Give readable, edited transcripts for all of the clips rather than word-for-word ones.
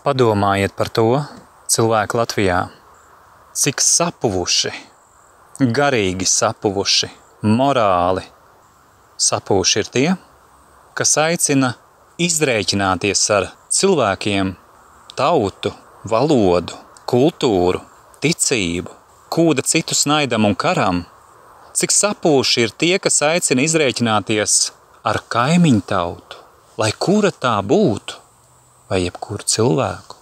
Padomājiet par to, cilvēki Latvijā, cik sapuvuši, garīgi sapuvuši, morāli sapuvuši ir tie, kas aicina izrēķināties ar cilvēkiem, tautu, valodu, kultūru, ticību, kūda citus naidam un karam. Cik sapuvuši ir tie, kas aicina izrēķināties ar kaimiņu tautu, lai kura tā būtu, vai jebkuru cilvēku,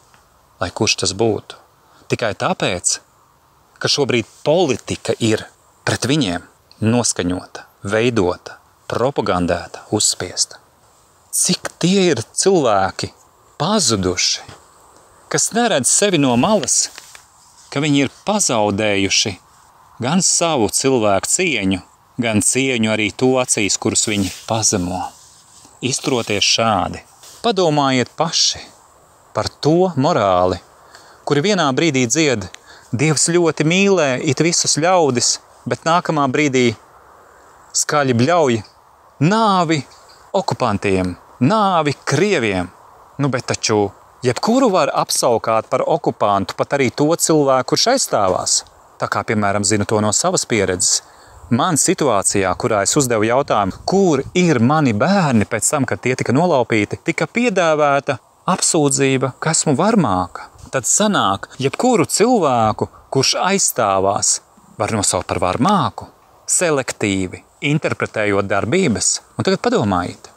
lai kurš tas būtu. Tikai tāpēc, ka šobrīd politika ir pret viņiem noskaņota, veidota, propagandēta, uzspiesta. Cik tie ir cilvēki pazuduši, kas neredz sevi no malas, ka viņi ir pazaudējuši gan savu cilvēku cieņu, gan cieņu arī to acīs, kurus viņi pazemo. Izturoties šādi. Padomājiet paši par to morāli, kuri vienā brīdī dzied Dievs ļoti mīlē it visus ļaudis, bet nākamā brīdī skaļi bļauj nāvi okupantiem, nāvi krieviem. Bet taču jebkuru var apsaukāt par okupantu, pat arī to cilvēku, kurš aizstāvās. Tā kā, piemēram, zinu to no savas pieredzes. Man situācijā, kurā es uzdevu jautājumu, kur ir mani bērni pēc tam, kad tie tika nolaupīti, tika piedāvēta apsūdzība, ka esmu varmāka. Tad sanāk, jebkuru cilvēku, kurš aizstāvās, var nosaukt par varmāku, selektīvi, interpretējot darbības. Un tagad padomājiet,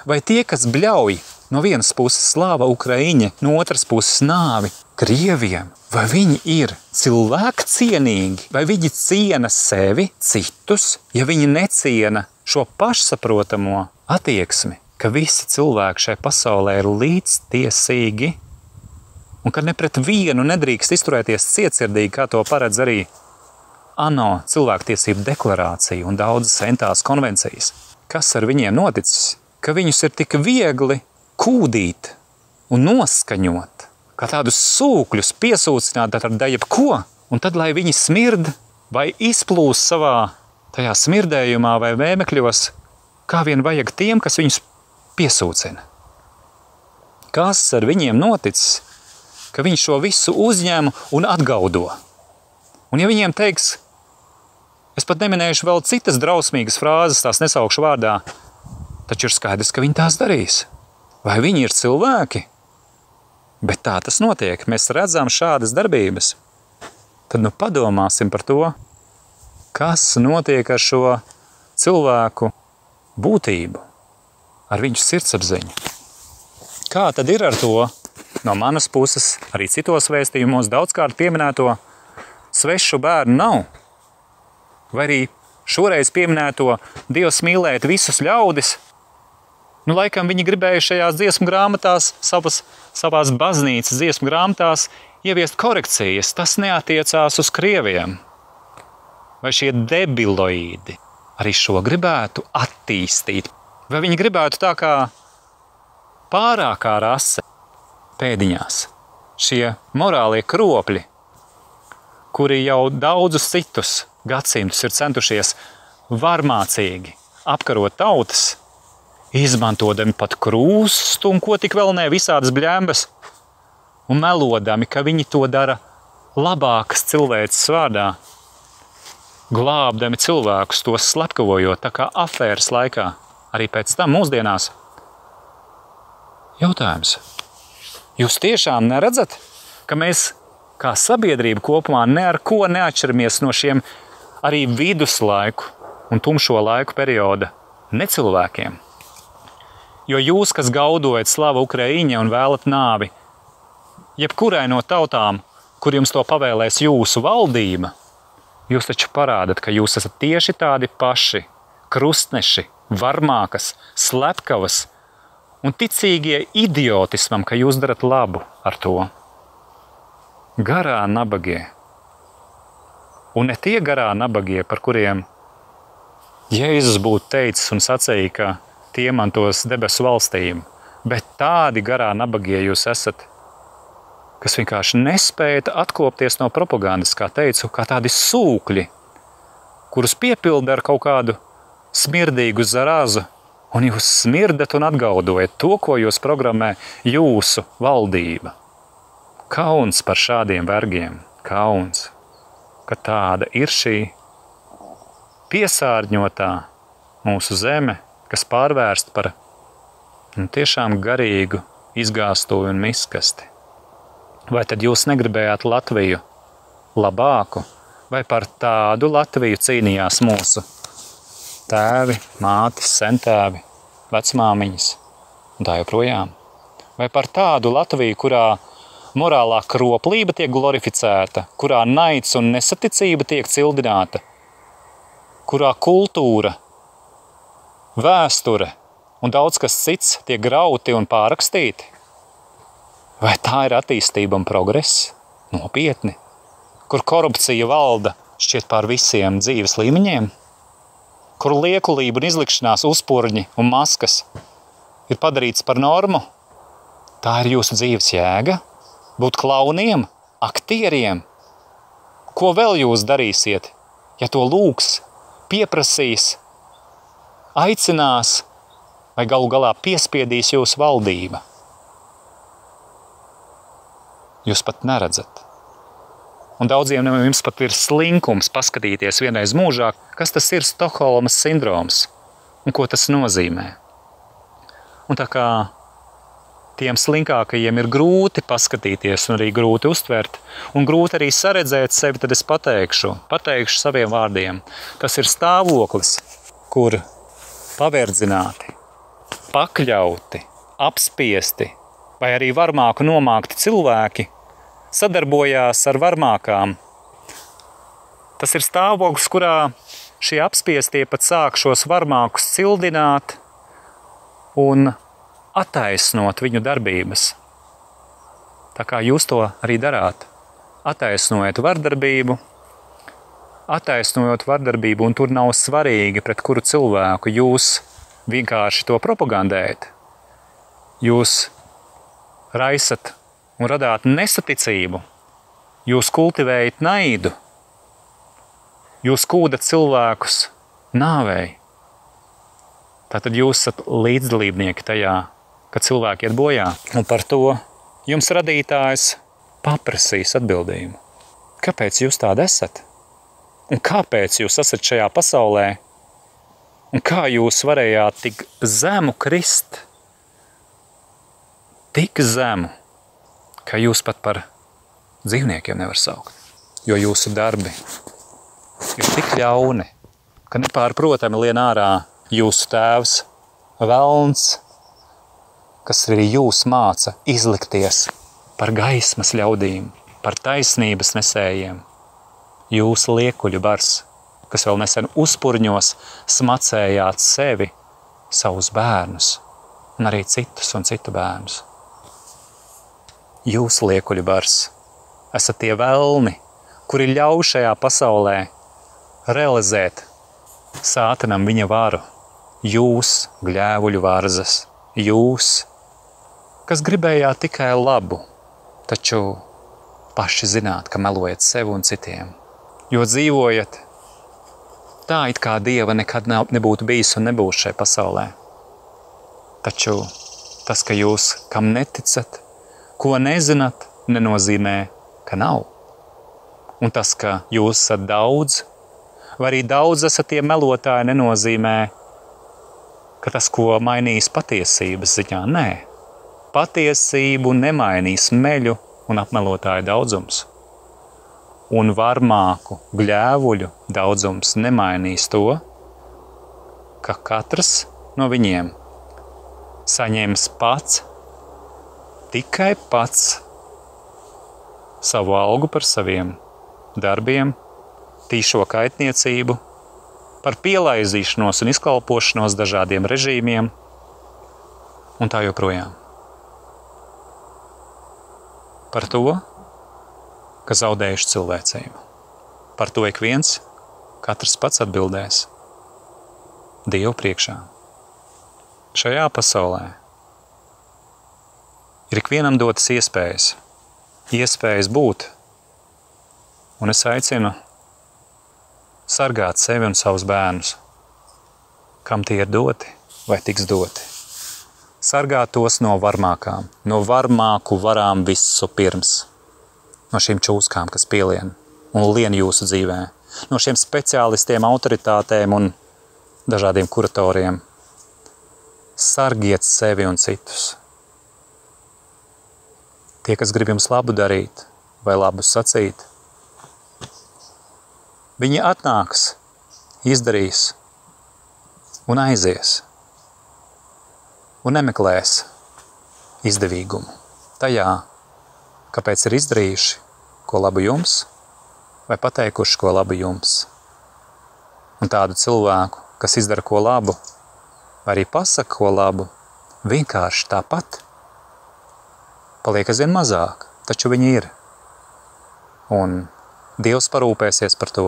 vai tie, kas bļauj no vienas puses slāva Ukraiņa, no otras puses nāvi krieviem, vai viņi ir cilvēku cienīgi, vai viņi ciena sevi, citus, ja viņi neciena šo pašsaprotamo attieksmi, ka visi cilvēki šai pasaulē ir līdztiesīgi un ka ne pret vienu nedrīkst izturēties cietsirdīgi, kā to paredz arī ANO cilvēktiesību deklarācija un daudzas entās konvencijas. Kas ar viņiem noticis? Ka viņus ir tik viegli kūdīt un noskaņot, kā tādus sūkļus piesūcināt ar jebko, un tad, lai viņi smird vai izplūst savā tajā smirdējumā vai vēmekļos, kā vien vajag tiem, kas viņus piesūcina. Kas ar viņiem noticis, ka viņi šo visu uzņem un atgaudo? Un ja viņiem teiks, es pat neminējuši vēl citas drausmīgas frāzes, tās nesaukšu vārdā, taču ir skaidrs, ka viņi tās darīs. Vai viņi ir cilvēki? Bet tā tas notiek. Mēs redzam šādas darbības. Tad padomāsim par to, kas notiek ar šo cilvēku būtību, ar viņu sirdsapziņu. Kā tad ir ar to no manas puses, arī citos vēstījumos daudzkārt pieminēto svešu bērnu nav? Vai arī šoreiz pieminēto Dievs mīlēt visus ļaudis? Laikam viņi gribēja šajās dziesmu grāmatās, savās baznīcas dziesmu grāmatās ieviest korekcijas. Tas neatiecās uz krieviem. Vai šie debiloīdi arī šo gribētu attīstīt? Vai viņi gribētu tā kā pārākā rase pēdiņās? Šie morālie kropļi, kuri jau daudzus citus gadsimtus ir centušies varmācīgi apkarot tautas, izmantodami pat krūstu un ko tik vēl ne, visādas bļembas, un melodami, ka viņi to dara labākas cilvēces vārdā, glābdami cilvēkus, tos slepkavojot, tā kā afēras laikā, arī pēc tam mūsdienās. Jautājums. Jūs tiešām neredzat, ka mēs kā sabiedrība kopumā ne ar ko neatšķiramies no šiem arī viduslaiku un tumšo laiku perioda necilvēkiem? Jo jūs, kas gaudojat slavu Ukraiņa un vēlat nāvi, jebkurai no tautām, kur jums to pavēlēs jūsu valdība, jūs taču parādat, ka jūs esat tieši tādi paši, krustneši, varmākas, slepkavas un ticīgie idiotismam, ka jūs darat labu ar to. Garā nabagie. Un ne tie garā nabagie, par kuriem Jēzus būtu teicis un sacīja, ka tie mantos debesu valstīm, bet tādi garā nabagie jūs esat, kas vienkārši nespējat atkopties no propagandas, kā teicu, kā tādi sūkļi, kurus piepilda ar kaut kādu smirdīgu zarazu, un jūs smirdat un atgaudojat to, ko jūs programmē jūsu valdība. Kauns par šādiem vergiem, kauns, ka tāda ir šī piesārņotā mūsu zeme, kas pārvērsta par tiešām garīgu izgāstuvi un miskasti. Vai tad jūs negribējāt Latviju labāku, vai par tādu Latviju cīnījās mūsu tēvi, mātes, sentēvi, vecmāmiņas un tā joprojām? Vai par tādu Latviju, kurā morālā kroplība tiek glorificēta, kurā naids un nesaticība tiek cildināta, kurā kultūra, vēsture un daudz kas cits tiek grauti un pārrakstīti? Vai tā ir attīstība un progress? Nopietni. Kur korupcija valda šķiet pār visiem dzīves līmeņiem? Kur liekulība un izlikšanās uzpurņi un maskas ir padarīts par normu? Tā ir jūsu dzīves jēga? Būt klauniem, aktieriem? Ko vēl jūs darīsiet, ja to lūgs, pieprasīs, aicinās vai galu galā piespiedīs jūsu valdība? Jūs pat neredzat. Un daudziem no jums pat ir slinkums paskatīties vienreiz mūžā, kas tas ir Stokholmas sindroms un ko tas nozīmē. Un tā kā tiem slinkākajiem ir grūti paskatīties un arī grūti uztvert un grūti arī saredzēt sevi, tad es pateikšu saviem vārdiem. Tas ir stāvoklis, kur paverdzināti, pakļauti, apspiesti vai arī varmāku nomākti cilvēki sadarbojās ar varmākām. Tas ir stāvoklis, kurā šie apspiestie pat sāk šos varmākus cildināt un attaisnot viņu darbības. Tā kā jūs to arī darāt. Attaisnojot vardarbību, un tur nav svarīgi, pret kuru cilvēku jūs vienkārši to propagandējat. Jūs raisat un radāt nesaticību, jūs kultivējat naidu, jūs kūdat cilvēkus nāvei. Tātad jūs esat līdzdalībnieki tajā, ka cilvēki iet bojā. Un par to jums radītājs paprasīs atbildību. Kāpēc jūs tādi esat? Un kāpēc jūs esat šajā pasaulē? Un kā jūs varējāt tik zemu krist? Tik zemu, ka jūs pat par dzīvniekiem nevar saukt. Jo jūsu darbi ir tik ļauni, ka nepārprotami lien ārā jūsu tēvs, velns, kas arī jūs māca izlikties par gaismas ļaudīm, par taisnības nesējiem. Jūs liekuļu bars, kas vēl nesen uzpurņos smacējāt sevi, savus bērnus un arī citus un citu bērnus. Jūs liekuļu bars esat tie velni, kuri ļauj šajā pasaulē realizēt sātanam viņa varu. Jūs, gļēvuļu varzas, jūs, kas gribējāt tikai labu, taču paši zināt, ka melojat sev un citiem. Jo dzīvojat tā, it kā Dieva nekad nebūtu bijis un nebūs šajā pasaulē. Taču tas, ka jūs kam neticat, ko nezināt, nenozīmē, ka nav. Un tas, ka jūs esat daudz, vai arī daudz esat tie melotāji, nenozīmē, ka tas, ko mainīs patiesības ziņā, nē. Patiesību nemainīs meļu un apmelotāju daudzums. Un varmāku gļēvuļu daudzums nemainīs to, ka katrs no viņiem saņems tikai pats savu algu par saviem darbiem, tīšo kaitniecību, par pielaizīšanos un izkalpošanos dažādiem režīmiem un tā joprojām. Par to, ka zaudējuši cilvēcību. Par to ik viens, katrs pats atbildēs Dievu priekšā. Šajā pasaulē ir ikvienam dotas iespējas būt, un es aicinu sargāt sevi un savus bērnus, kam tie ir doti vai tiks doti. Sargāt tos no varmākām, no varmāku varām visu pirms. no šīm čūskām, kas pielien un lien jūsu dzīvē, no šiem speciālistiem, autoritātēm un dažādiem kuratoriem. Sargiet sevi un citus. Tie, kas grib jums labu darīt vai labu sacīt, viņi atnāks, izdarīs un aizies un nemeklēs izdevīgumu tajā, kāpēc ir izdarījuši ko labu jums vai pateikuši ko labu jums. Un tādu cilvēku, kas izdara ko labu, vai arī pasaka ko labu, vienkārši tāpat paliek aizvien mazāk, taču viņi ir. Un Dievs parūpēsies par to,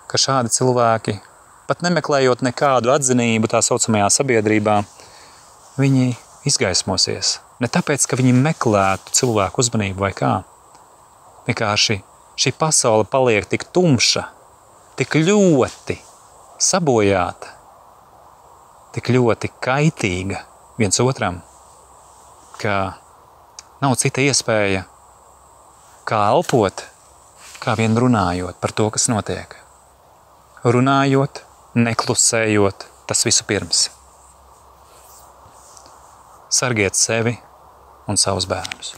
ka šādi cilvēki, pat nemeklējot nekādu atzinību tā saucamajā sabiedrībā, viņi izgaismosies. Ne tāpēc, ka viņi meklētu cilvēku uzmanību vai kā. Vienkārši šī pasaule paliek tik tumša, tik ļoti sabojāta, tik ļoti kaitīga viens otram, ka nav cita iespēja kā elpot, kā vien runājot par to, kas notiek. Runājot, neklusējot, tas visu pirms. Sargiet sevi un savus bērnus.